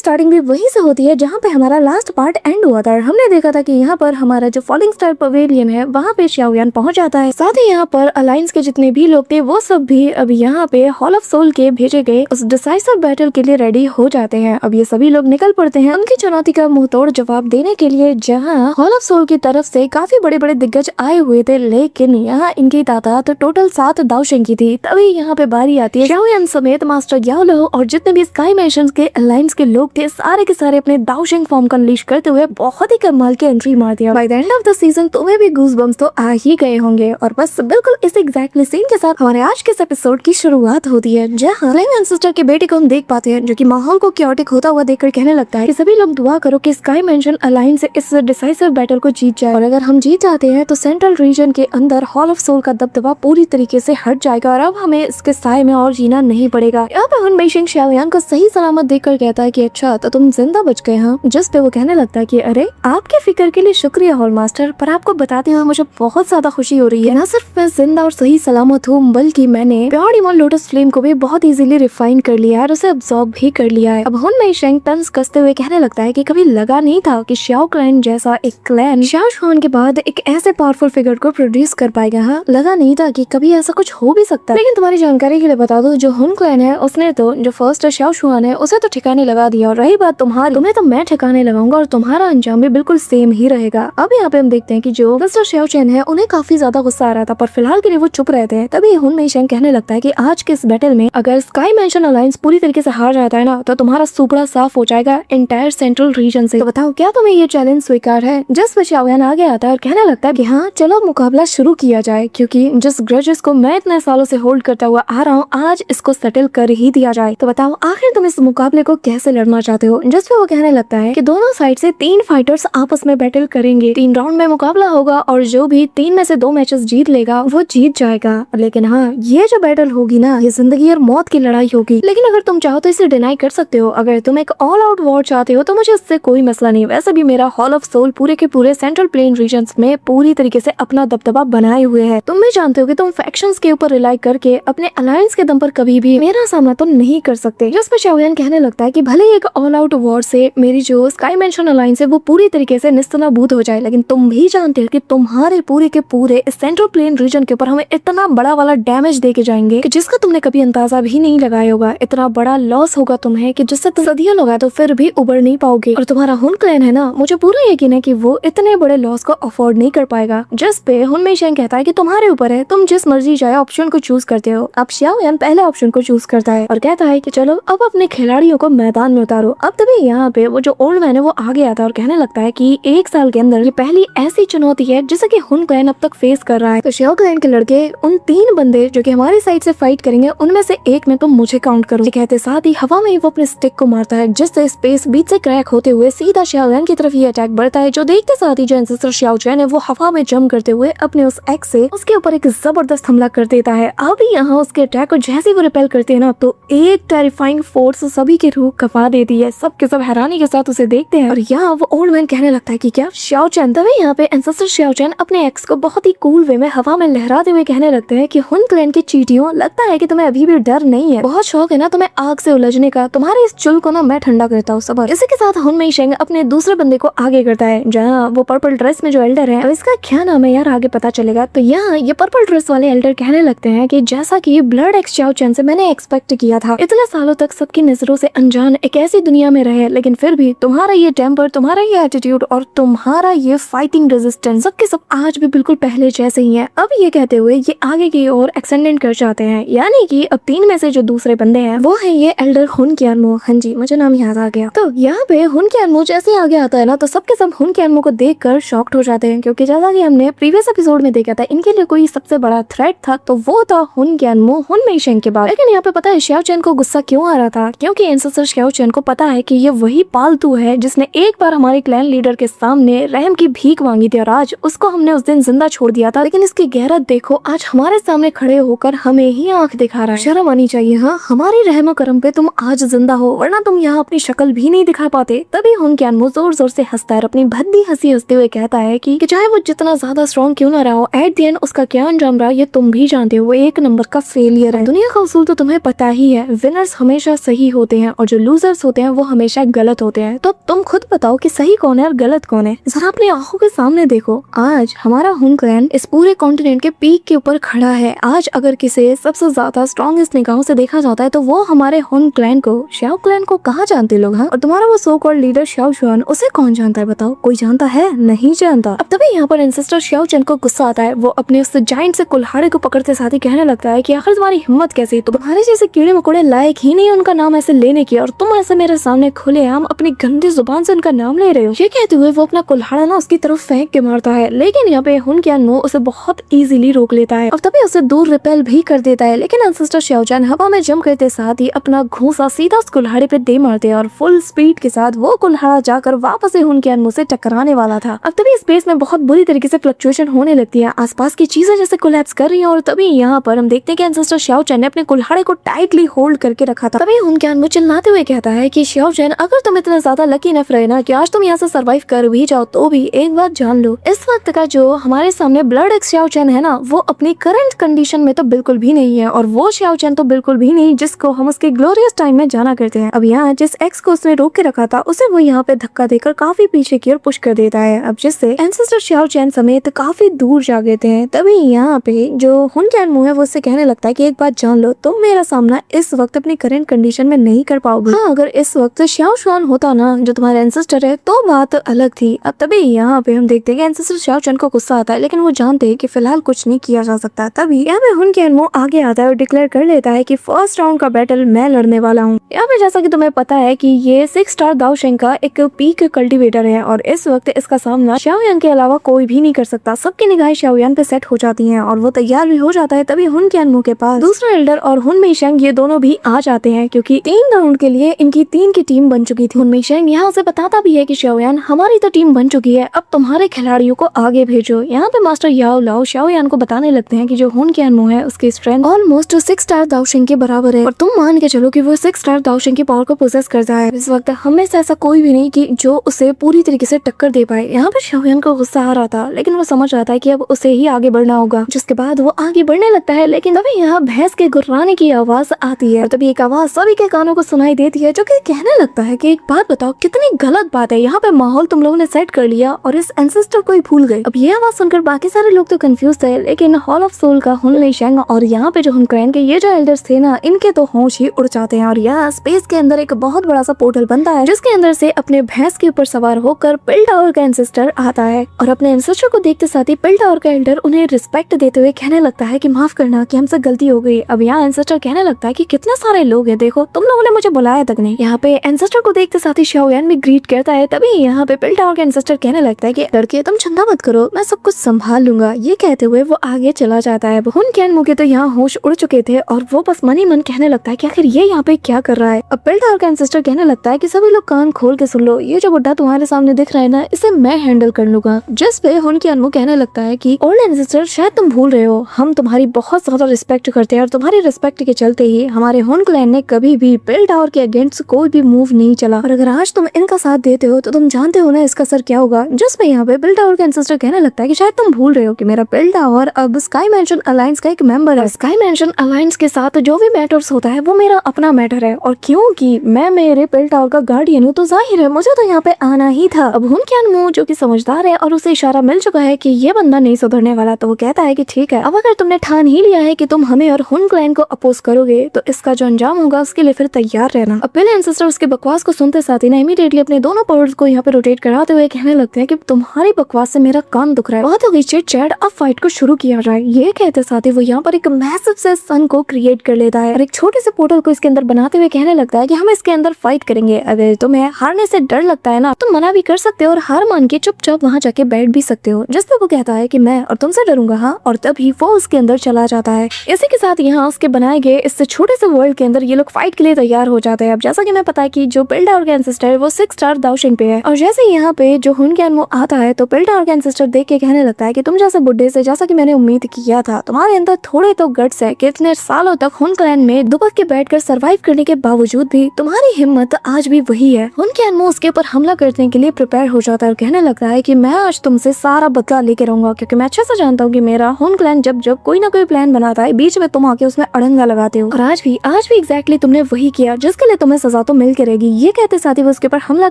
Starting भी वहीं से होती है जहाँ पे हमारा लास्ट पार्ट एंड हुआ था। हमने देखा था कि यहाँ पर हमारा जो फॉलिंग स्टार पवेलियन है वहाँ पे xiaoyan पहुंच जाता है। साथ ही यहाँ पर अलायंस के जितने भी लोग थे वो सब भी अब यहाँ पे हॉल ऑफ सोल के भेजे गए उस डिसाइसिव बैटल के लिए रेडी हो जाते हैं। अब ये सभी लोग निकल पड़ते हैं उनकी चुनौती का मुंहतोड़ जवाब देने के लिए, जहाँ हॉल ऑफ सोल की तरफ से काफी बड़े बड़े दिग्गज आए हुए थे, लेकिन यहाँ इनकी तादाद तो टोटल 7 दाओशिंग की थी। तभी यहाँ पे बारी आती है xiaoyan समेत मास्टर याओलो और जितने भी स्काई मैशंस के अलायंस के लोग थे सारे के सारे अपने दाओशिंग फॉर्म को अनलीश करते हुए बहुत ही कमाल की एंट्री मार दिया। By the end of the season तुम्हें भी गूज़बम्प्स तो आ ही गए होंगे। और बस बिल्कुल इस एग्जैक्टली सीन के साथ हमारे आज के इस एपिसोड की शुरुआत होती है, जहाँ फ्लेम एंसेस्टर के बेटे को हम देख पाते हैं जो कि माहौल को क्योटिक होता हुआ देखकर कहने लगता है कि सभी लोग दुआ करो कि स्काई मैंशन अलायंस से इस डिसाइसिव बैटल को जीत जाए, और अगर हम जीत जाते हैं तो सेंट्रल रीजन के अंदर हॉल ऑफ सोल का दबदबा पूरी तरीके से हट जाएगा और अब हमें इसके साए में और जीना नहीं पड़ेगा। यहाँ पे हुन मेइशिंग xiaoyan को सही सलामत देखकर कहता है कि अच्छा तो तुम जिंदा बच गए हाँ। जिस पे वो कहने लगता है कि अरे आपके फिक्र के लिए शुक्रिया हॉल मास्टर, पर आपको बताते हुए मुझे बहुत ज्यादा खुशी हो रही है। न सिर्फ मैं जिंदा और सही सलामत हूँ बल्कि मैंने प्योर डिमोन लोटस फ्लेम को भी बहुत इजीली रिफाइन कर लिया है और उसे अब्सॉर्ब भी कर लिया है। अब हुन मेइशिंग तंज कसते हुए कहने लगता है कि कभी लगा नहीं था कि शाओ क्लैन जैसा एक क्लैन शाओ शुआन के बाद एक ऐसे पावरफुल फिगर को प्रोड्यूस कर पाएगा। हाँ, लगा नहीं था कि कभी ऐसा कुछ हो भी सकता है। लेकिन तुम्हारी जानकारी के लिए बता दो, जो हुन क्लैन है उसने तो जो फर्स्ट शाओ शुआन है उसे तो ठिकाने लगा दिया, और रही बात तुम्हारी, तुम्हें तो मैं ठिकाने लगाऊंगा और तुम्हारा अंजाम भी बिल्कुल सेम ही रहेगा। अब यहाँ पे हम देखते हैं कि जो मिस्टर शाओ चैन है उन्हें काफी ज्यादा गुस्सा आ रहा था, पर फिलहाल के लिए वो चुप रहते हैं। तभी हुन मेइशिंग कहने लगता है कि आज के इस बैटल में अगर स्काई मैंशन अलायंस पूरी तरीके से हार जाता है ना तो तुम्हारा सुपड़ा साफ हो जाएगा एंटायर सेंट्रल रीजन से। तो बताओ क्या तुम्हें ये चैलेंज स्वीकार है? जिस पे xiaoyan आगे आता है और कहने लगता है कि हाँ चलो मुकाबला शुरू किया जाए, क्योंकि जिस ग्रजेस को मैं इतने सालों से होल्ड करता हुआ आ रहा हूँ आज इसको सेटल कर ही दिया जाए। तो बताओ आखिर तुम इस मुकाबले को कैसे लड़ना चाहते हो? जिस पे वो कहने लगता है कि दोनों साइड से 3 फाइटर्स आपस में बैटल करेंगे, 3 राउंड में मुकाबला होगा और जो भी 3 में से 2 मैचेस जीत लेगा वो जीत जाएगा। लेकिन हाँ, ये जो बैटल होगी ना ये जिंदगी और मौत की लड़ाई होगी। लेकिन अगर तुम चाहो तो इसे डिनाई कर सकते हो। अगर तुम एक ऑल आउट वॉर चाहते हो तो मुझे इससे कोई मसला नहीं। वैसे भी मेरा हॉल ऑफ सोल पूरे के पूरे सेंट्रल प्लेन रीजन्स में पूरी तरीके से अपना दबदबा बनाए हुए है। तुम भी जानते हो कि तुम फैक्शंस के ऊपर रिलाई करके अपने अलायंस के दम पर कभी भी मेरा सामना तो नहीं कर सकते। जिस पे xiaoyan कहने लगता है कि भले एक ऑल आउट वॉर से मेरी जो स्काई मैंशन अलायंस है वो पूरी तरीके से निस्तनाबूद हो जाए, लेकिन तुम भी जानते हो कि तुम्हारे पूरे के पूरे सेंट्रल प्लेन रीजन के ऊपर हमें इतना बड़ा वाला डैमेज दे के जाएंगे कि जिसका तुमने कभी अंदाजा भी नहीं लगाया होगा। इतना बड़ा लॉस होगा तुम्हें कि जिससे तुम सदियों लगा तो फिर भी उबर नहीं पाओगे। और तुम्हारा हुन क्लैन है ना, मुझे पूरा यकीन है कि वो इतने बड़े लॉस को अफोर्ड नहीं कर पाएगा। जिस पे हुन मेइशिंग कहता है कि तुम्हारे ऊपर है, तुम जिस मर्जी चाहे ऑप्शन को चूज करते हो। अब xiaoyan पहले ऑप्शन को चूज करता है और कहता है कि चलो अब अपने खिलाड़ियों को मैदान में उतारो। अब तभी यहाँ पे वो जो ओल्ड मैन है वो आगे आता है और कहने लगता है कि 1 साल के अंदर ये पहली ऐसी चुनौती है जिसे कि हुन क्लैन अब तक फेस कर रहा है। तो शाओ क्लैन के लड़के उन 3 बंदे जो कि हमारी साइड से फाइट करेंगे उनमें से एक में तुम मुझे काउंट करो। कहते साथ ही हवा में ही वो अपने स्टिक को मारता है, जिससे स्पेस बीच से क्रैक होते हुए सीधा xiaoyan की तरफ ये अटैक बढ़ता है। जो देखते साथ ही जो एंसेस्टर शाओ चैन है वो हवा में जंप करते हुए अपने उस एक्स से उसके ऊपर एक जबरदस्त हमला कर देता है। अब यहाँ उसके अटैक को जैसे वो रिपेल करते हैं ना तो एक टेरिफाइंग फोर्स सभी की रूह कपा देती है। सब के सब हैरानी के साथ उसे देखते हैं और यहाँ वो ओल्ड मैन कहने लगता है कि क्या शाओ चैन? तभी यहाँ पे एंसेस्टर शाओ चैन अपने एक्स को बहुत ही कूल वे में हवा में लहराते हुए कहने लगते हैं कि हुन क्लैन की चींटियों, लगता है कि तुम्हें अभी भी डर नहीं है। बहुत शौक है ना तुम्हें आग से उलझने का, तुम्हारे इस चुल को ना मैं ठंडा करता हूँ सबर। इसी के साथ हुन मेइशिंग अपने दूसरे बंदे को आगे करता है, जहाँ वो पर्पल ड्रेस में जो एल्डर है, इसका क्या नाम है यार आगे पता चलेगा। तो यहाँ ये पर्पल ड्रेस वाले एल्डर कहने लगते हैं कि जैसा कि ब्लड एक्स शाओ चैन से मैंने एक्सपेक्ट किया था, इतने सालों तक सबकी नजरों से अनजान एक ऐसी दुनिया में रहे, लेकिन फिर भी तुम्हारा ये टेम्पर, तुम्हारा ये एटीट्यूड और तुम्हारा ये फाइटिंग रेजिस्टेंस सब के सब आज भी बिल्कुल पहले जैसे ही है। अब ये कहते हुए ये आगे की ओर एक्सटेंडेंट कर जाते हैं, यानी कि अब 3 में से जो दूसरे बंदे हैं वो है ये एल्डर हुन क्यानमो। हाँ जी, मुझे नाम याद आ गया। तो यहाँ पे हुन क्यानमो जैसे ही आगे आता है ना तो सबके सब हुन क्यानमो को देखकर शॉक्ड हो जाते हैं, क्योंकि जैसा कि हमने प्रीवियस एपिसोड में देखा था इनके लिए कोई सबसे बड़ा थ्रेट था तो वो था हुन क्यानमो हुन मेइशिंग के बाद। लेकिन यहाँ पे पता है शाओ चैन को गुस्सा क्यों आ रहा था? क्योंकि एंसेस्टर शाओ चैन को पता है कि ये वही पालतू है जिसने एक बार हमारे क्लैन लीडर के सामने रहम की भीख मांगी थी और आज उसको हमने उस दिन जिंदा छोड़ दिया था। लेकिन इसकी गैरत देखो, आज हमारे सामने खड़े होकर हमें ही आंख दिखा रहा है। शर्म आनी चाहिए। हाँ, हमारी रहम करम पे तुम आज जिंदा हो, वरना तुम यहाँ अपनी शक्ल भी नहीं दिखा पाते। तभी हुन क्यानमो जोर जोर से हंसता है, अपनी भद्दी हंसी हंसते हुए कहता है कि चाहे वो जितना ज्यादा स्ट्रॉन्ग क्यों ना रहा हो, एट द एंड उसका क्या अंजाम रहा ये तुम भी जानते हो, वो एक नंबर का फेलियर है। दुनिया का उसूल तो तुम्हें पता ही है, विनर्स हमेशा सही होते हैं और जो लूजर्स होते होते हैं वो हमेशा गलत होते हैं। तो अब तुम खुद बताओ कि सही कौन है और गलत कौन है। जरा अपनी आंखों के सामने देखो, आज हमारा हुन क्लैन इस पूरे कॉन्टिनेंट के पीक के ऊपर खड़ा है। आज अगर किसी सबसे ज्यादा स्ट्रॉन्गेस्ट निगाहों से देखा जाता है तो वो हमारे हुन क्लैन को, शाओ क्लैन को कहाँ जानते लोग हैं। और तुम्हारा वो सो कॉल्ड लीडर शाओ शुआन, उसे कौन जानता है बताओ? कोई जानता है? नहीं जानता। अब तभी यहाँ पर एंसेस्टर शाओ चैन को गुस्सा आता है। वो अपने उस जायंट से कुल्हाड़े को पकड़ते साथ ही कहने लगता है कि आखिर तुम्हारी हिम्मत कैसी, तुम्हारे जैसे कीड़े मकोड़े लायक ही नहीं उनका नाम ऐसे लेने की, और तुम ऐसे मेरे सामने खुलेआम अपनी गंदी जुबान से उनका नाम ले रहे हो। ये कहते हुए वो अपना कुल्हाड़ा ना उसकी तरफ फेंक के मारता है, लेकिन यहाँ पे हुन क्यान मो उसे बहुत इजीली रोक लेता है और तभी उसे दूर रिपेल भी कर देता है। लेकिन एंसेस्टर शाओ चैन हवा में जंप करते साथ ही अपना घूंसा सीधा उस कुल्हाड़े पे दे मारते हैं और फुल स्पीड के साथ वो कुल्हाड़ा जाकर वापस से हुन क्यान मो से टकराने वाला था। अब तभी स्पेस में बहुत बुरी तरीके से फ्लक्चुएशन होने लगती है, आसपास की चीजें जैसे कोलैप्स कर रही हैं और तभी यहाँ पर हम देखते हैं कि एंसेस्टर शाओ चैन ने अपने कुल्हाड़े को टाइटली होल्ड करके रखा था। तभी हुन क्यान मो चिल्लाते हुए कहता है कि शाओ चैन, अगर तुम इतना ज्यादा लकी इनफ रहे ना कि आज तुम यहाँ से सर्वाइव कर भी जाओ तो भी एक बात जान लो, इस वक्त का जो हमारे सामने ब्लड एक्स शाओ चैन है ना, वो अपनी करंट कंडीशन में तो बिल्कुल भी नहीं है, और वो शाओ चैन तो बिल्कुल भी नहीं जिसको हम उसके ग्लोरियस टाइम में जाना करते हैं। अब यहाँ जिस एक्स को उसने रोक के रखा था उसे वो यहाँ पे धक्का देकर काफी पीछे की ओर पुश कर देता है। अब जिससे एंसेस्टर शाओ चैन समेत काफी दूर जा गए थे। तभी यहाँ पे जो हुन क्यान मो है वो उससे कहने लगता है कि एक बात जान लो, तुम मेरा सामना इस वक्त अपनी करंट कंडीशन में नहीं कर पाओगे। हाँ, अगर इस वक्त शाओ शुआन होता ना जो तुम्हारा एंसेस्टर है तो बात अलग थी। अब तभी यहाँ पे हम देखते हैं कि एंसेस्टर शाओ चैन को गुस्सा आता है, लेकिन वो जानते हैं कि फिलहाल कुछ नहीं किया जा सकता। तभी यहाँ पे हुन क्यान मो आगे आता है और डिक्लेयर कर लेता है कि फर्स्ट राउंड का बैटल मैं लड़ने वाला हूँ। यहाँ पे जैसा कि तुम्हें पता है कि ये 6 स्टार दाओ शेंग का एक पीक कल्टीवेटर है और इस वक्त इसका सामना शाओयान के अलावा कोई भी नहीं कर सकता। सबकी निगाहें शाओयान पे सेट हो जाती हैं और वो तैयार भी हो जाता है। तभी हुन क्यान मो के पास दूसरा एल्डर और हुन मेइशेंग ये दोनों भी आ जाते हैं क्योंकि 3 राउंड के लिए इनकी 3 की टीम बन चुकी थी। हुन मेइशेंग यहाँ उसे बताता भी है कि शाओयान, हमारी तो टीम बन चुकी है, अब तुम्हारे खिलाड़ियों को आगे भेजो। यहाँ पे मास्टर याओ लाओ शाओयान को बताने लगते हैं कि जो हुन क्यान मो है उसकी स्ट्रेंथ ऑलमोस्ट 6 स्टार दाओ शेंग के बराबर है और तुम मान के चलो कि वो 6 स्टार दाओ शेंग की पावर को पोसेस करता है। इस वक्त हमें से ऐसा कोई भी नहीं कि जो उसे पूरी तरीके से टक्कर दे पाए। यहाँ पे शाओयान को गुस्सा आ रहा था, लेकिन वो समझ रहा था कि अब उसे ही आगे बढ़ना होगा, जिसके बाद वो आगे बढ़ने लगता है। लेकिन तभी यहाँ भैंस के गुर्राने की आवाज आती है और तभी एक आवाज सभी के कानों को सुनाई देती है जो कि कहने लगता है कि एक बात बताओ, कितनी गलत बात है, यहाँ पे माहौल तुम लोगों ने सेट कर लिया और इस एंसेस्टर को ही भूल गए। अब ये आवाज सुनकर बाकी सारे लोग तो कंफ्यूज थे, लेकिन हॉल ऑफ सोल का हुन मेइशेंग और यहाँ पे जो हुन क्लैन के ये जो एल्डर्स थे ना, इनके तो होश ही उड़ जाते हैं और यहाँ स्पेस के अंदर एक बहुत बड़ा सा पोर्टल बनता है जिसके अंदर से अपने भैंस के ऊपर सवार होकर पिल टावर का एंसेस्टर आता है और अपने एंसेस्टर को देखते साथ ही पिल टावर का एल्डर उन्हें रिस्पेक्ट देते हुए कहने लगता है कि माफ करना कि हमसे गलती हो गई। अब यहाँ एंसेस्टर कहने लगता है कि कितने सारे लोग हैं, देखो तुम लोगों ने मुझे बुलाया तक नहीं। यहाँ पे एंसेस्टर को देखते साथ ही शाओयान भी ग्रीट करता है। तभी यहाँ पे पिल टावर का एंसेस्टर कहने लगता है कि लड़के तुम चिंता मत करो, मैं सब कुछ संभाल लूंगा। ये कहते हुए वो आगे चला जाता है। हुन क्यान मो के तो यहाँ होश उड़ चुके थे और वो बस मन ही मन कहने लगता है कि आखिर ये यहाँ पे क्या कर रहा है। अब पिल टावर का एंसेस्टर कहने लगता है कि सभी लोग कान खोल के सुन लो, ये जो बुड्ढा तुम्हारे सामने दिख रहा है ना, इसे मैं हैंडल कर लूंगा। जिस पे हुन क्यान मो कहने लगता है कि ओल्ड एंसेस्टर, शायद तुम भूल रहे हो, हम तुम्हारी बहुत ज्यादा रिस्पेक्ट करते हैं और तुम्हारी रिस्पेक्ट के चलते ही हमारे हुन क्लैन ने कभी भी पिल टावर के अगेंस्ट कोई भी मूव नहीं चला और अगर आज तुम इनका साथ देते हो तो तुम जानते हो ना इसका असर क्या होगा। जिस पे यहाँ पे पिल टावर का एंसेस्टर कहने लगता है कि शायद तुम भूल रहे हो कि मेरा पिल टावर अब स्काई मैंशन अलायंस का एक मेंबर है। स्काई मैंशन अलायंस के साथ जो भी मैटर्स होता है वो मेरा अपना मैटर है और क्योंकि मैं मेरे पिल टावर का गार्डियन हूँ तो जाहिर है मुझे तो यहाँ पे आना ही था। अब हुन क्यान मो जो कि समझदार है और उसे इशारा मिल चुका है कि ये बंदा नहीं सुधरने वाला, तो वो कहता है कि ठीक है, अब अगर तुमने ठान ही लिया है कि तुम हमें और हुन क्लैन को अपोज करोगे तो इसका जो अंजाम होगा उसके लिए फिर तैयार रहना। अब पहले एंसेस्टर उसके बकवास को सुनते साथ ही ना इमीडिएटली अपने दोनों पावर्स को यहाँ पे रोटेट कराते हुए कहने लगते हैं कि तुम्हारी बकवास से मेरा कान दुख रहा है, बहुत हो गई चिट चैट, अब फाइट को शुरू किया जाए। ये कहते साथ ही वो यहाँ पर एक मैसिव से सन को क्रिएट कर लेता है और एक छोटे से पोर्टल को इसके अंदर बनाते हुए कहने लगता है कि हम इसके अंदर फाइट करेंगे। अगर तुम्हें हारने से डर लगता है ना, तुम मना भी कर सकते हो और हार मान के चुपचाप वहाँ जाके बैठ भी सकते हो। जिस पे वो कहता है कि मैं और तुमसे डरूंगा, हाँ, और तभी वो उसके अंदर चला जाता है। इसी के साथ यहाँ उसके बनाए गए इस छोटे से वर्ल्ड के अंदर ये लोग फाइट के लिए तैयार हो जाते हैं। अब जैसा कि मैं पता है कि जो पिल टावर का एंसेस्टर है वो 6 स्टार दाओ शेंग पे है और जैसे यहाँ पे जो हुन क्यान मो आता है तो पिल टावर का एंसेस्टर देख के कहने लगता है कि तुम जैसे बुड्ढे से, जैसा कि मैंने उम्मीद किया था, तुम्हारे अंदर थोड़े तो गट्स है। कितने सालों तक हुन क्लैन में दुबक के बैठकर सरवाइव करने के बावजूद भी तुम्हारी हिम्मत आज भी वही है। हुन क्यान मो उसके ऊपर हमला करने के लिए प्रिपेयर हो जाता है और कहने लगता है कि मैं आज तुमसे सारा बदला लेके रहूंगा क्योंकि मैं अच्छे से जानता हूँ कि मेरा हुन क्लैन जब जब कोई ना कोई प्लान बनाता है बीच में तुम आके उसमें अड़ंगा लगाते हो और आज भी एग्जैक्टली तुमने वही किया जिसके लिए तुम्हें सजा तो मिल के रहेगी। ये कहते साथ ही वो उसके ऊपर हमला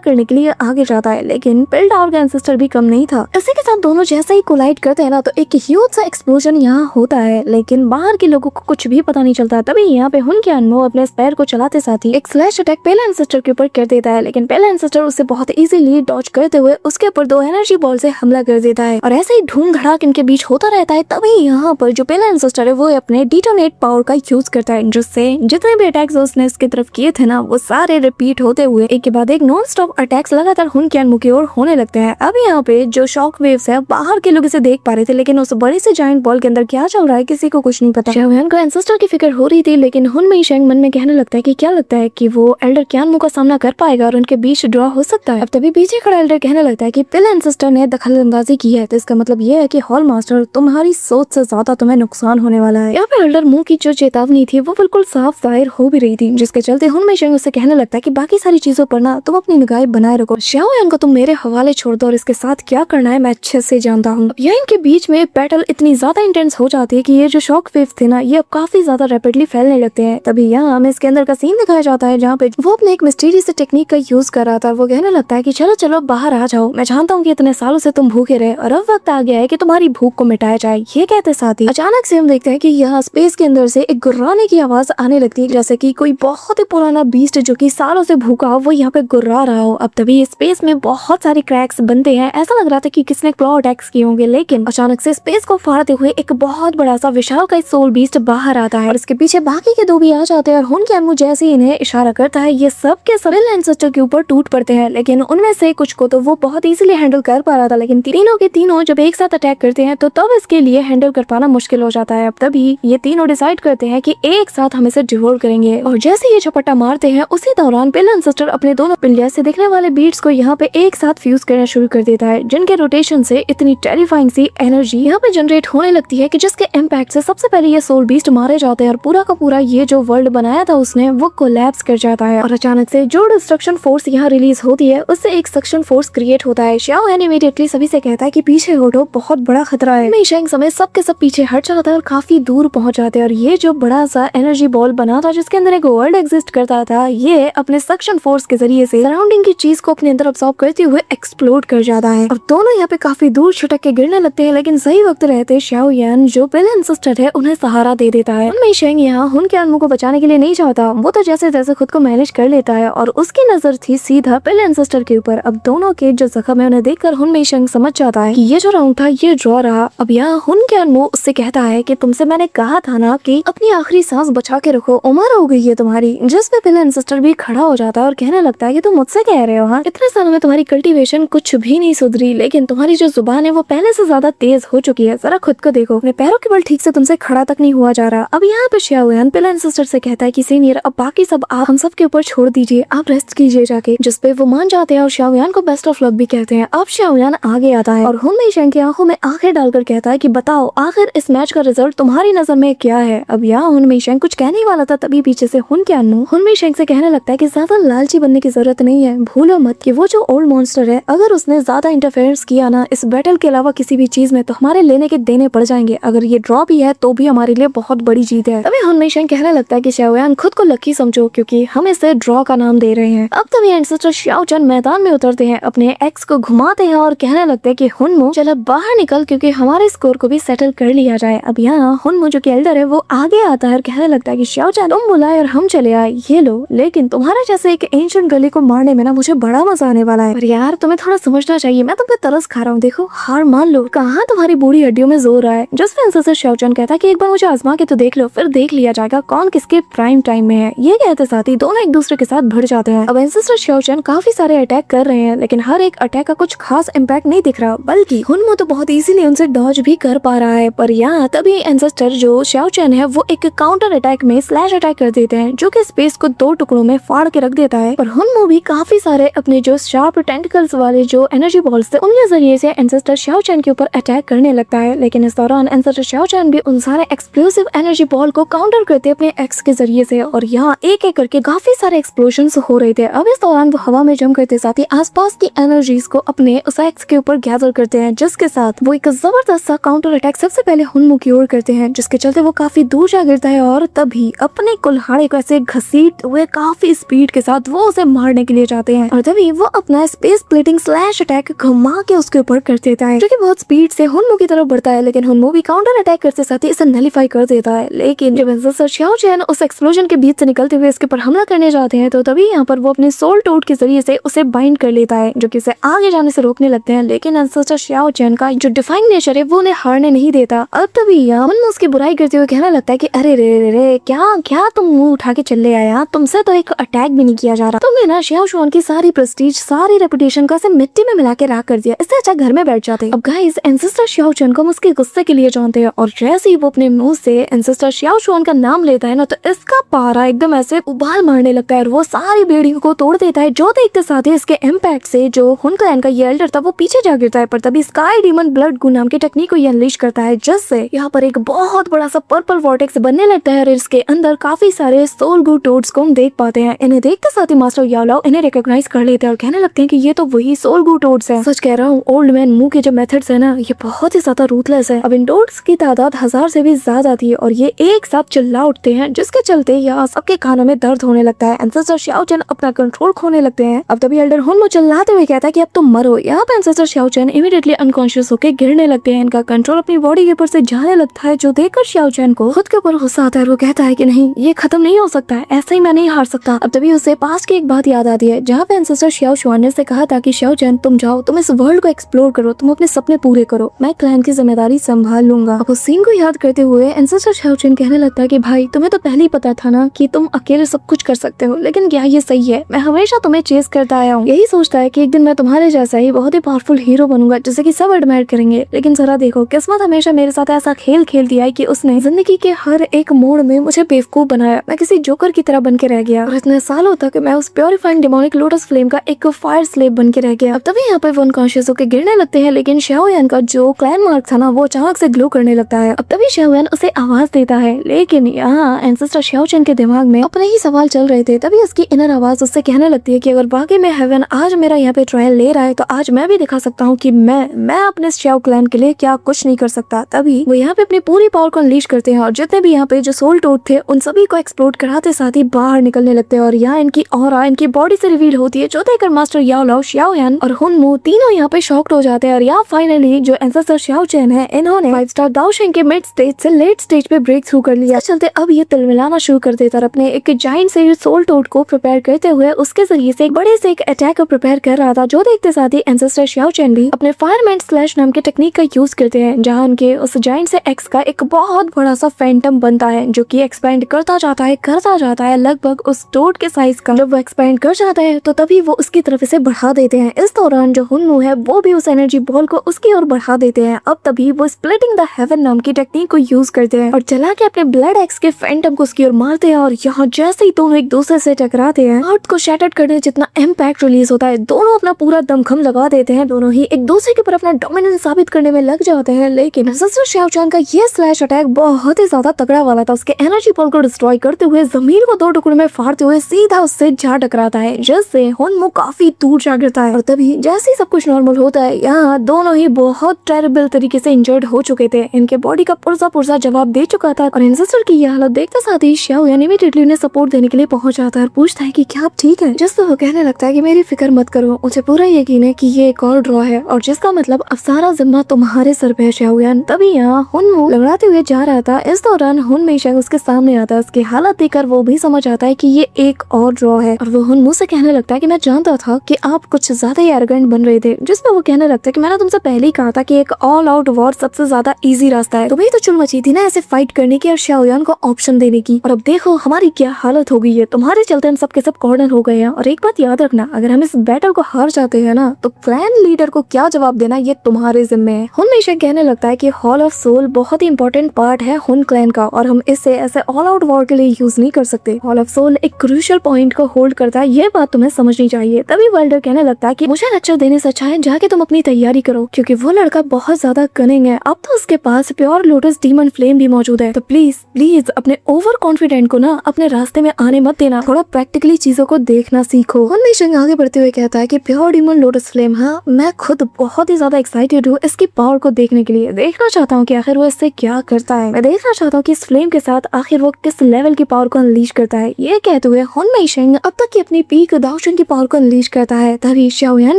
करने के लिए आगे जाता है, लेकिन पिलटावर का एंसेस्टर भी कम नहीं था। इसी के साथ दोनों जैसे ही कोलाइड करते हैं ना, तो एक ह्यूज सा एक्सप्लोजन यहाँ होता है, लेकिन बाहर के लोगों को कुछ भी पता नहीं चलता। तभी यहाँ पे हुन क्यान मो अपने स्पेयर को चलाते साथ ही एक स्लैश अटैक पहले एंसेस्टर के ऊपर कर देता है, लेकिन पहले एंसेस्टर उससे बहुत इजीली डॉज करते हुए उसके ऊपर 2 एनर्जी बॉल से हमला कर देता है और ऐसे ही धूम धड़ाक इनके बीच होता रहता है। तभी यहाँ पर जो पहला एंसेस्टर है वो अपने डिटोनेट पावर का यूज करता है, जिससे जितने भी अटैक्स उसने इसकी तरफ किए थे ना, वो सारे रिपीट होते हुए एक के बाद एक नॉन स्टॉप अटैक्स लगातार हुन क्यान मो की ओर होने लगते हैं। अब यहाँ पे जो शॉक वेव्स है, बाहर के लोग इसे देख पा रहे थे, लेकिन उस बड़े से जायंट बॉल के अंदर क्या चल रहा है किसी को कुछ नहीं पता। शाओयान को एंसेस्टर की फिक्र हो रही थी, लेकिन हुन मेइशेंग मन में कहने लगता है कि क्या लगता है कि वो एल्डर क्यान मो का सामना कर पाएगा और उनके बीच ड्रॉ हो सकता है। अब तभी पीछे खड़ा एल्डर कहने लगता है कि पहले एंसेस्टर ने दखल अंदाजी की है, तो इसका मतलब ये है कि हॉल मास्टर तुम्हारी सोच से ज्यादा तुम्हें नुकसान होने वाला है। यहाँ पे एल्डर मुंह की जो चेतावनी थी वो बिल्कुल साफ जाहिर हो भी रही थी, जिसके चलते हुन मेइशेंग उससे कहने लगता है कि बाकी सारी चीजों पर ना तुम अपनी निगाह बनाए रखो, शाओयान को तुम मेरे हवाले छोड़ दो और इसके साथ क्या करना है मैं अच्छे से जानता हूँ। यहाँ इनके बीच में बैटल इतनी ज्यादा इंटेंस हो जाती है कि ये जो शॉक वेव थे ना, ये अब काफी ज्यादा रैपिडली फैलने लगते हैं। तभी यहाँ हमें इसके अंदर का सीन दिखाया जाता है जहाँ पे वो अपने एक मिस्टीरियस टेक्निक का यूज कर रहा था। वो कहने लगता है कि चलो चलो बाहर आ जाओ, मैं जानता हूँ कि इतने सालों से तुम भूखे रहे और अब वक्त आ गया है कि तुम्हारी भूख को मिटाया जाए। ये कहते साथ ही अचानक से हम देखते हैं कि यहाँ स्पेस के अंदर से एक गुर्राने की आवाज आने लगती है, जैसे कि कोई बहुत ही पुराना बीस्ट जो कि सालों से भूखा हो वो यहाँ पे गुर्रा रहा हो। अब तभी स्पेस में बहुत सारे क्रैक्स बनते हैं, ऐसा लग रहा था कि किसने क्लॉ अटैक्स किए होंगे, लेकिन अचानक से स्पेस को फाड़ते हुए एक बहुत बड़ा सा विशाल का सोल बीस्ट बाहर आता है और इसके पीछे बाकी के 2 भी आ जाते हैं और हुन क्यान मो जैसे ही इन्हें इशारा करता है, ये सब के सब एंसेस्टर के ऊपर टूट पड़ते हैं। लेकिन उनमें से कुछ को तो वो बहुत इजीली हैंडल कर पा रहा था, लेकिन तीनों के तीनों जब एक साथ अटैक करते हैं तो तब इसके लिए हैंडल कर पाना मुश्किल हो जाता है। अब तभी ये तीनों डिसाइड करते हैं कि एक साथ हम इसे डिवोर करेंगे और जैसे ये झपट्टा मारते हैं उसी दौरान पहला एंसेस्टर अपने दोनों पिल्ले से दिखने वाले बीट्स को यहाँ पे एक साथ फ्यूज करना शुरू कर देता है, जिनके रोटेशन से इतनी टेरिफाइंग सी एनर्जी यहाँ पे जनरेट होने लगती है कि जिसके इम्पैक्ट से सबसे पहले ये सोल बीस्ट मारे जाते हैं और पूरा का पूरा ये जो वर्ल्ड बनाया था उसने वो कोलैप्स कर जाता है। और अचानक से जो डिस्ट्रक्शन फोर्स यहाँ रिलीज होती है उससे एक सक्शन फोर्स क्रिएट होता है। शाओयान इमीडिएटली सभी से कहता है कि पीछे हटो, बहुत बड़ा खतरा है। मेइशेंग समय सबके सब पीछे हट जाता है और काफी दूर पहुंच जाते हैं और ये जो बड़ा सा एनर्जी बॉल बना था जिसके अंदर एक वर्ल्ड एग्जिस्ट करता था, ये अपने सक्शन फोर्स के जरिए से सराउंडिंग की चीज को अपने अंदर अब्सॉर्ब करते हुए एक्सप्लोड कर जाता है और दोनों यहाँ पे काफी दूर छुटक के गिरने लगते हैं। लेकिन सही वक्त रहते शाओयान जो पहले एंसेस्टर है उन्हें सहारा दे देता है। मेइशेंग यहाँ हुन क्यान मो को बचाने के लिए नहीं चाहता, वो तो जैसे तैसे खुद को मैनेज कर लेता है और उसकी नजर थी सीधा पहले एंसेस्टर के ऊपर। अब दोनों के जो जख्म है उन्हें देखकर हुन मेइशेंग समझ जाता है कि ये जो राउंड था ये ड्रॉ रहा। अब यहाँ हुन क्यान मो उससे कहता है कि तुमसे मैंने कहा था ना कि अपनी आखिरी सांस बचा के रखो, उम्र हो गई है तुम्हारी। जिस पे पहले एंसेस्टर भी खड़ा हो जाता है और कहने लगता है कि तुम मुझसे कह रहे हो, हाँ इतने सालों में तुम्हारी कल्टीवेशन कुछ भी नहीं सुधरी, लेकिन तुम्हारी जो जुबान है वो पहले से ज्यादा तेज हो चुकी है। जरा खुद को देखो, अपने पैरों के बल ठीक से तुमसे खड़ा तक नहीं हुआ जा रहा। अब यहाँ पे शाओयान पहले एंसेस्टर से कहता है कि सीनियर अब बाकी सब आप हम सब के ऊपर छोड़ दीजिए, आप रेस्ट कीजिए जाके, जिस पे वो मान जाते हैं और शाओयान को बेस्ट ऑफ लक भी कहते हैं। अब शाओयान आगे आता है और हुन मेइशेंग की आंखों में आंखें डालकर कहता है कि बताओ आखिर इस मैच का रिजल्ट तुम्हारी नजर में क्या है। अब यहाँ हुन मेइशेंग कुछ कहने वाला था, तभी पीछे से हुन क्यान मो हुन मेइशेंग से कहने लगता है कि ज्यादा लालची बनने की जरूरत नहीं है, भूलो मत कि वो जो ओल्ड मॉन्स्टर है अगर उसने ज्यादा इंटरफेरेंस किया ना इस बैटल के अलावा किसी भी चीज में तो हमारे लेने के देने पड़ जाएंगे। अगर ये ड्रॉ भी है तो भी हमारे लिए बहुत बड़ी जीत है। तभी हुन मेइशेंग कहने लगता है कि शाओयान खुद को लकी समझो क्योंकि हम इसे ड्रॉ का नाम दे रहे हैं। अब तभी एंसेस्टर शाओचन मैदान में उतरते हैं, अपने एक्स को घुमाते हैं और कहने लगते हैं कि हुन मो चल बाहर निकल क्योंकि हमारे स्कोर को भी सेटल कर लिया जाए। अब यहाँ हुन मो जो कि एल्डर है वो आगे आता है और कहने लगता है कि शाओचन तुम बुलाए और हम चले आए, ये लो, लेकिन तुम्हारे जैसे एक एंशिएंट गली को मारने में ना मुझे बड़ा मजा आने वाला है। पर यार तुम्हें थोड़ा समझना चाहिए, मैं तुम पे तरस खा रहा हूँ, देखो हार मान लो, कहाँ तुम्हारी बूढ़ी हड्डियों में जोर है। जिस पे एंसेस्टर शाओचन कहता है कि एक बार मुझे आजमा के तो देख लो, फिर देख लिया जाएगा कौन किसके प्राइम टाइम में है। ये कहते साथ ही दोनों एक दूसरे के साथ भिड़ जाते हैं। अब एंसेस्टर शाओचन काफी सारे अटैक कर रहे हैं, लेकिन हर एक अटैक का कुछ खास इम्पैक्ट नहीं दिख रहा, बल्कि हुन मो तो बहुत इजीली उनसे डॉज भी कर पा रहा है। पर यहाँ तभी एंसेस्टर जो शाओचन है वो एक काउंटर अटैक में स्लैश अटैक कर देते हैं जो कि स्पेस को 2 टुकड़ों में फाड़ के रख देता है। पर हुन मो भी काफी सारे अपने जो शार्प टेंटिकल्स वाले जो एनर्जी बॉल्स थे उनके जरिए से एंसेस्टर शाओचन के ऊपर अटैक करने लगता है। लेकिन इस दौरान एंसेस्टर शाओचन भी उन सारे एक्सप्लोसिव एनर्जी बॉल को काउंटर करते अपने एक्स के जरिए से और यहाँ एक एक करके काफी सारे एक्सप्लोजन्स हो रहे थे। अब इस दौरान वो हवा में जम करते साथ ही आसपास की एनर्जीज को अपने उस एक्स के ऊपर गैदर करते हैं, जिसके साथ वो एक जबरदस्त सा काउंटर अटैक सबसे पहले हुन मो की ओर करते हैं, जिसके चलते वो काफी दूर जा गिरता है और तभी अपने कुल्हाड़े को ऐसे घसीटते हुए काफी काफी स्पीड के साथ वो उसे मारने के लिए जाते हैं और तभी वो अपना स्पेस स्प्लिटिंग स्लैश अटैक घुमा के उसके ऊपर कर देता है, जो कि बहुत स्पीड से हुनमू की तरफ बढ़ता है। लेकिन हुनमू भी काउंटर अटैक करते साथ ही इसे नलिफाई कर देता है। लेकिन जब एंसेस्टर शाओ चैन उस एक्सप्लोजन के बीच से निकलते हुए इसके ऊपर हमला करने जाते हैं तो तभी यहाँ पर वो अपने सोल टोड के जरिए से उसे बाइंड कर लेता है, जो कि उसे आगे जाने से रोकने लगते हैं। लेकिन एंसेस्टर शाओ चैन का जो डिफाइंग नेचर है वो उन्हें हारने नहीं देता। अब तभी हुनमू उसकी बुराई करते हुए कहने लगता है कि अरे रे रे रे क्या क्या तुम मुंह उठा के चले आया, तुमसे तो एक अटैक भी नहीं किया जा रहा, तुमने ना शाओ शुआन की सारी प्रेस्टीज सारी रेपुटेशन को ऐसे मिट्टी में मिला के राख कर दिया, इससे अच्छा घर में बैठ जाते। अब गाइस एंसेस्टर शाओ चैन को उसके गुस्से के लिए जानते हैं और जैसे ही वो अपने मुंह से एंसेस्टर शाओ शुआन का नाम लेता है ना तो इसका पारा एकदम ऐसे उबाल मारने लगता है और वो सारी बेड़ियों को तोड़ देता है, जो देखते साथ ही इसके इम्पैक्ट से जो हुन क्लैन का ये एल्डर था वो पीछे जा गिरता है। पर तभी स्काई डीमन ब्लड गू नाम की टेक्निक को ये अनलीश करता है, जिससे यहाँ पर एक बहुत बड़ा सा पर्पल वॉर्टेक्स बनने लगता है और इसके अंदर काफी सारे सोल गू टोड्स को हम देख पाते हैं। इन्हें देखते साथ ही मास्टर याओलाओ इन्हें रिकॉग्नाइज कर लेते हैं और कहने लगते हैं कि ये तो वही सोल गू टोड्स हैं। सच कह रहा हूँ, ओल्ड मैन मू के जो मेथड्स है ना ये बहुत ही ज्यादा रूथलेस है। अब इन टोड्स की तादाद 1000 से भी ज्यादा थी और ये एक साथ चिल्ला उठते हैं, जिसके चलते यहाँ सबके कानों में दर्द होने लगता है। एंसेस्टर शाओ चैन अपना कंट्रोल खोने लगते हैं। अब तभी एल्डर हुनमू चिल्लाते हुए कहता है कि अब तुम मरो। यहाँ पे एंसेस्टर शाओ चैन इमीडिएटली अनकॉन्शियस होकर गिरने लगते हैं। इनका कंट्रोल अपनी बॉडी के ऊपर से जाने लगता है, जो देखकर शाओ चैन को खुद के ऊपर गुस्सा आता है। वो कहता है कि नहीं, ये खत्म नहीं हो सकता है, ऐसे ही मैं नहीं हार सकता। अब तभी उसे पास्ट की एक बात याद आती है, जहाँ पे एंसेस्टर शाओ शुआन ने से कहा था कि शाओ चैन तुम जाओ, तुम इस वर्ल्ड को एक्सप्लोर करो, तुम अपने सपने पूरे करो, मैं क्लैन की जिम्मेदारी संभाल लूंगा। अब उस सीन को याद करते हुए एंसेस्टर शाओ चैन कहने लगता है कि भाई तुम्हें तो पहले ही पता था ना कि तुम अकेले सब कुछ कर सकते हो, लेकिन क्या ये सही है? मैं हमेशा तुम्हें चेस करता आया हूँ, यही सोचता है कि एक दिन मैं तुम्हारे जैसा ही बहुत ही पावरफुल हीरो बनूंगा जिसे कि सब एडमायर करेंगे। लेकिन जरा देखो, किस्मत हमेशा मेरे साथ ऐसा खेल खेलती है कि उसने जिंदगी के हर एक मोड़ में मुझे बेवकूफ बनाया। मैं किसी जोकर की तरह बन के रह गया और इतने सालों तक मैं उस प्योरीफाइंग डेमोनिक लोटस फ्लेम का एक फायर स्लेव बन के रह गया। अब तभी यहाँ पे वो अनकॉन्शियस होकर गिरने लगते हैं। लेकिन शाओ यान का जो क्लैन मार्क था ना वो अचानक से ग्लो करने लगता है। अब तभी शाओ यान उसे आवाज देता है, लेकिन यहाँ एंसेस्टर शाओ चैन के दिमाग में अपने ही सवाल चल रहे थे। तभी उसकी इनर आवाज उससे कहने लगती है कि अगर बाकी में हेवन आज मेरा यहाँ पे ट्रायल ले रहा है तो आज मैं भी दिखा सकता हूँ कि मैं अपने शाओ क्लैन के लिए क्या कुछ नहीं कर सकता। तभी वो यहाँ पे अपनी पूरी पावर को अनलीश करते हैं और जितने भी यहाँ पे जो सोल टोड थे उन सभी को एक्सप्लोड कराते साथ ही बाहर निकलने लगते हैं और यहाँ इनकी ऑरा इनकी बॉडी से रिवील होती है, जो देखकर मास्टर याओलाओ, शाओ यान और हुनमू तीनों यहाँ पे शॉक्ड हो जाते हैं। और यहाँ फाइनली जो एंसेस्टर शाओ चैन है इन्होंने 5 स्टार दाओशिंग के मिड स्टेज से लेट स्टेज पे ब्रेक थ्रू कर लिया। चलते अब ये तिलमिलाना शुरू कर देता और अपने एक जाइंट से सोल टोड को प्रिपेयर करते हुए उसके जरिए से एक बड़े से एक अटैक को प्रिपेयर कर रहा था, जो देखते साथ ही एंसेस्टर शाओ चैन भी अपने फायरमैन स्लैश नाम के टेक्निक का यूज करते हैं, जहाँ उनके उस जाइंट से एक्स का एक बहुत बड़ा सा फैंटम बनता है, जो कि एक्सपेंड करता जाता है लगभग उस टोड के साइज का। जब वो एक्सपेंड कर जाता है तो तभी वो उसकी तरफ से बढ़ा देते हैं। इस दौरान जो हुनमू है वो भी उस एनर्जी बॉल को उसकी ओर बढ़ा देते हैं। अब तभी वो स्प्लिटिंग द हेवन नाम की टेक्निक को यूज करते हैं और चला के अपने ब्लड एक्स के फैंटम को उसकी ओर मारते हैं। और यहाँ जैसे ही दोनों एक दूसरे से टकराते हैं, हार्ट को शैटर्ड करने जितना इम्पैक्ट रिलीज होता है, दोनों अपना पूरा दमखम लगा देते हैं। दोनों ही एक दूसरे के ऊपर अपना डोमिनेंस साबित करने में लग जाते हैं। लेकिन एंसेस्टर शाओ चैन का ये स्लैश अटैक बहुत ही ज्यादा तगड़ा वाला था। उसके एनर्जी बॉल को डिस्ट्रॉय करते हुए जमीन को 2 टुकड़ों में फाड़ते हुए सीधा उससे जा टकराता है, जिससे हुनमू काफी दूर जा गिरता है। और तभी जैसे ही सब कुछ नॉर्मल होता है, यहाँ दोनों ही बहुत टेरिबल तरीके से इंजर्ड हो चुके थे। इनके बॉडी का पुर्जा जवाब दे चुका था और एंसेस्टर की ये हालत देखते साथ ही शाओ यान इमीडिएटली उन्हें सपोर्ट देने के लिए पहुंच जाता है और पूछता है कि क्या आप ठीक है? जिससे वो कहने लगता है कि मेरी फिक्र मत करो, मुझे पूरा यकीन है कि ये एक और ड्रॉ है और जिसका मतलब अब सारा जिम्मा तुम्हारे सर पे है शाओ यान। तभी यहाँ हुनमू लड़ाते हुए जा रहा था। इस दौरान हुनमेशा उसके सामने आता है। उसकी हालत देखकर वो भी समझ आता है कि ये एक और ड्रॉ है और वो हुनमू से कहने लगता है कि मैं जानता था कि आप कुछ ज्यादा ही एरोगेंट बन रहे थे। जिसमें वो कहने लगता है कि मैंने तुमसे पहले ही कहा था कि एक ऑल आउट वॉर सबसे ज्यादा इजी रास्ता है। तुम्हें तो चुल मची थी ना ऐसे फाइट करने की और शाओ यान को ऑप्शन देने की, और अब देखो हमारी क्या हालत हो गई है। तुम्हारे चलते हम सबके सब कॉर्नर हो गए हैं। और एक बात याद रखना, अगर हम इस बैटल को हार जाते हैं ना तो क्लैन लीडर को क्या जवाब देना ये तुम्हारे जिम्मे है। हुनमेशा कहने लगता है कि हॉल ऑफ सोल बहुत ही इंपॉर्टेंट पार्ट है हुन क्लैन का और हम इसे ऐसे ऑल आउट वॉर के लिए यूज नहीं कर सकते। हॉल ऑफ सोल एक क्रूशियल पॉइंट को होल्ड करता है, ये बात तुम्हें समझनी चाहिए। तभी वेल्डर कहने लगता है कि मुझे लेक्चर देने से अच्छा है जाके तुम अपनी तैयारी करो, क्योंकि वो लड़का बहुत ज्यादा कनिंग है। अब तो उसके पास प्योर लोटस डीमन फ्लेम भी मौजूद है। तो प्लीज अपने ओवर कॉन्फिडेंट को ना अपने रास्ते में आने मत देना, थोड़ा प्रैक्टिकली चीजों को देखना सीखो। हुनमेशा आगे बढ़ते हुए कहता है कि प्योर डीमन लोटस फ्लेम, हाँ मैं खुद बहुत ही ज्यादा एक्साइटेड हूँ इसकी पावर को देखने के लिए। देखना चाहता हूँ कि आखिर वो इससे क्या करता है। मैं देखना चाहता हूँ कि इस फ्लेम के साथ आखिर वो किस लेवल की पावर को अनलीश करता है। ये कहते रहते हुए हुन मेइशिंग अब तक की अपनी पीक दाओशिन की पावर को अनलीश करता है। तभी शाओयान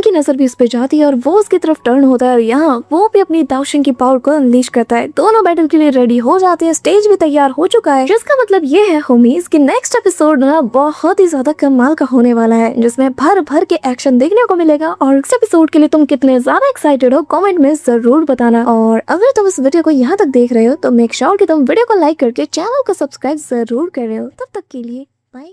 की नजर भी उस पे जाती है और वो उसकी तरफ टर्न होता है और यहाँ वो भी अपनी दाओशिन की पावर को अनलीश करता है। दोनों बैटल के लिए रेडी हो जाते हैं, स्टेज भी तैयार हो चुका है, जिसका मतलब ये है होमीज कि नेक्स्ट एपिसोड ना बहुत ही ज्यादा कमाल का होने वाला है, जिसमें भर भर के एक्शन देखने को मिलेगा। और इस एपिसोड के लिए तुम कितने ज्यादा एक्साइटेड हो कमेंट में जरूर बताना। और अगर तुम इस वीडियो को यहाँ तक देख रहे हो तो मेक श्योर कि तुम वीडियो को लाइक करके चैनल को सब्सक्राइब जरूर कर रहे हो। तब तक के लिए बाय।